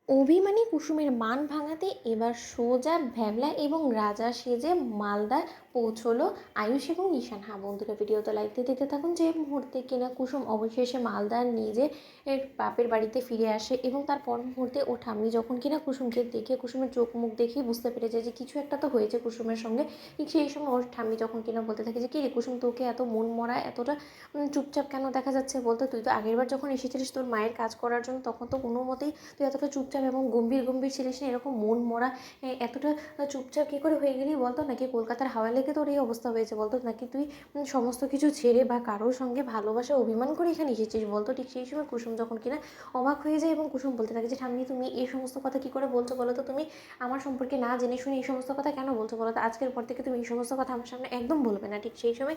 অভিমানী কুসুমের মান ভাঙাতে এবার সোজা ভ্যাবলা এবং রাজা সেজে মালদা পৌঁছলো আয়ুষ এবং ঈশান। হ্যাঁ বন্ধুরা, ভিডিওতে লাইক দিয়ে দেখতে থাকুন। যে মুহূর্তে কিনা কুসুম অবশেষে মালদার নিজের বাপের বাড়িতে ফিরে আসে এবং তার পর মুহূর্তে ও ঠাম্মি যখন কিনা কুসুমকে দেখে কুসুমের চোখ মুখ দেখেই বুঝতে পেরে যায় যে কিছু একটা তো হয়েছে কুসুমের সঙ্গে। ঠিক সেই সময় ওর ঠাম্মি যখন কিনা বলতে থাকে যে কী রে কুসুম, তোকে এত মন মরা এতটা চুপচাপ কেন দেখা যাচ্ছে বলতো? তুই তো আগেরবার যখন এসেছিলিস তোর মায়ের কাজ করার জন্য, তখন তো কোনো মতেই তুই এতটা চুপচাপ এবং গম্ভীর গম্ভীর ছিলিস না। এরকম মন মরা এতটা চুপচাপ কী করে হয়ে গেলি বলতো? নাকি কলকাতার হাওয়া লেগে তোর এই অবস্থা হয়েছে বলতো? নাকি তুই সমস্ত কিছু ছেড়ে বা কারোর সঙ্গে ভালোবাসা অভিমান করে এখানে এসেছিস বলতো? ঠিক সেই সময় কুসুম যখন কিনা অবাক হয়ে যায় এবং কুসুম বলতে থাকে যে ঠাম্মি, তুমি এই সমস্ত কথা কী করে বলছো বলো তো? তুমি আমার সম্পর্কে না জেনে শুনে এই সমস্ত কথা কেন বলছো বলো তো? আজকের পর থেকে তুমি এই সমস্ত কথা আমার সামনে একদম বলবে না। ঠিক সেই সময়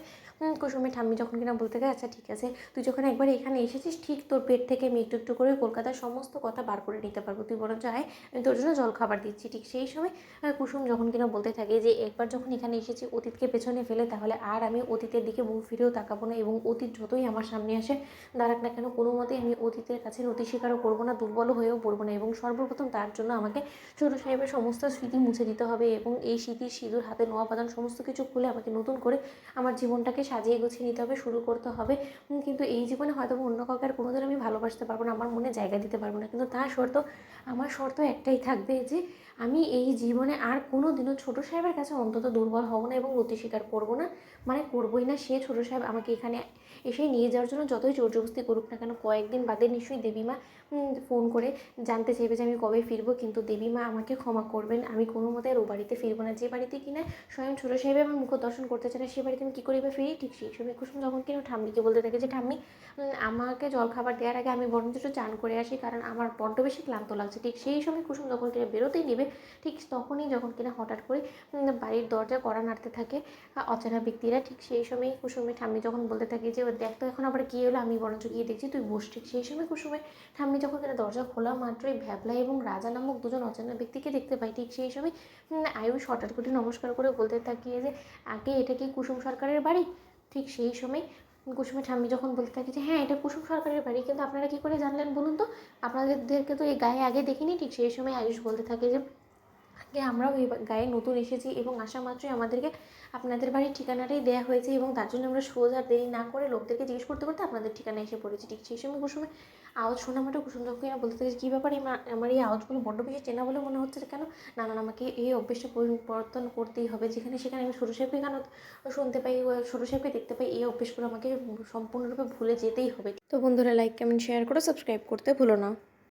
কুসুমের ঠাম্মি যখন কিনা বলতে থাকে আচ্ছা ঠিক আছে, তুই যখন একবার এখানে এসেছিস ঠিক তোর পেট থেকে আমি একটু একটু করে কলকাতার সমস্ত কথা বার করে নিতে পারবো, তুই বরঞ্চ আয়, আমি তোর জন্য জল খাবার দিচ্ছি। ঠিক সেই সময় কুসুম যখন কিনা বলতে থাকে যে একবার যখন এখানে এসেছি অতীতকে পেছনে ফেলে, তাহলে আর আমি অতীতের দিকে মুখ ফিরেও তাকাবো না এবং অতীত যতই আমার সামনে আসে দাঁড়াক না কেন, কোনো মতেই আমি অতীতের কাছে নতি স্বীকারও করবো না, দুর্বলও হয়েও পড়বো না। এবং সর্বপ্রথম তার জন্য আমাকে ছোটো সাহেবের সমস্ত স্মৃতি মুছে দিতে হবে এবং এই স্মৃতির সিঁদুর হাতে নোয়া বাঁধান সমস্ত কিছু খুলে আমাকে নতুন করে আমার জীবনটাকে সাজিয়ে গুছিয়ে নিতে হবে, শুরু করতে হবে। কিন্তু এই জীবনে হয়তো অন্য কাউকে আর কোনোদিন আমি ভালোবাসতে পারবো না, আমার মনে জায়গা দিতে পারবো না, কিন্তু আমার শর্ত একটাই থাকবে যে আমি এই জীবনে আর কোনো দিনও ছোটো সাহেবের কাছে অন্তত দুর্বল হব না এবং নতি স্বীকার করবো না। মানে করবোই না। সে ছোটো সাহেব আমাকে এখানে এসে নিয়ে যাওয়ার জন্য যতই জোরজবস্তি করুক না কেন, কয়েকদিন বাদে নিশ্চয়ই দেবীমা ফোন করে জানতে চাইবে যে আমি কবে ফিরবো, কিন্তু দেবীমা আমাকে ক্ষমা করবেন, আমি কোনো মতে আর ও বাড়িতে ফিরবো না। যে বাড়িতে কিনা স্বয়ং ছোটো সাহেব আমার মুখ দর্শন করতে চায় না, সে বাড়িতে আমি কী করে বা ফিরি? ঠিক সেই সময় কুসুম যখন কিনা ঠাম্মিকে বলতে থাকে যে ঠাম্মি, আমাকে জলখাবার দেওয়ার আগে আমি বরঞ্চ একটু চান করে আসি, কারণ আমার বড্ড বেশি ক্লান্ত লাগছে। ঠিক সেই সময় কুসুম যখন কিনা বেরোতেই নেবে, ঠিক তখনই যখন কিনা হঠাৎ করে বাড়ির দরজায় কড়া নাড়তে থাকে অচেনা ব্যক্তিরা। ঠিক সেই সময় কুসুমের ঠাম্মি যখন বলতে থাকে যে দেখ তো এখন আবার কী হলো, আমি বরঞ্চ গিয়ে দেখছি, তুই বস। ঠিক সেই সময় কুসুমের ঠাম্মি যখন কিনা দরজা খোলা মাত্রই ভ্যাবলা এবং রাজা নামক দুজন অচেনা ব্যক্তিকে দেখতে পাই। ঠিক সেই সময় আয়ুষ হঠাৎ করে নমস্কার করে বলতে থাকিয়ে যে আগে এটা কি কুসুম সরকারের বাড়ি? ঠিক সেই সময় কুসুমের ঠাম্মি যখন বলতে থাকে যে হ্যাঁ এটা কুসুম সরকারের বাড়ি, কিন্তু আপনারা কী করে জানলেন বলুন তো? আপনাদেরকে তো এই গায়ে আগে দেখিনি। ঠিক সেই সময় আয়ুষ বলতে থাকে যে আগে আমরাও এই গায়ে নতুন এসেছি এবং আসা মাত্রই আমাদেরকে আপনাদের বাড়ির ঠিকানাটাই দেওয়া হয়েছে এবং তার জন্য আমরা সোজা দেরি না করে লোকদেরকে জিজ্ঞেস করতে করতে আপনাদের ঠিকানায় এসে পড়েছি। ঠিক সেই সময় কুসুমের আওয়াজ শোনা মাত্র কুসুম যখন কিনা বলতে থাকে কী ব্যাপার, আমার এই আওয়াজগুলো বড্ড বেশি চেনা বলে মনে হচ্ছে কেন? না না, আমাকে এই অভ্যেসটা পরিবর্তন করতেই হবে। যেখানে সেখানে আমি ছোটো সাহেবকে কেন শুনতে পাই, ছোটো সাহেবকে দেখতে পাই, এই অভ্যেসগুলো আমাকে সম্পূর্ণরূপে ভুলে যেতেই হবে। তো বন্ধুরা, লাইক কমেন্ট শেয়ার করে সাবস্ক্রাইব করতে ভুলো না।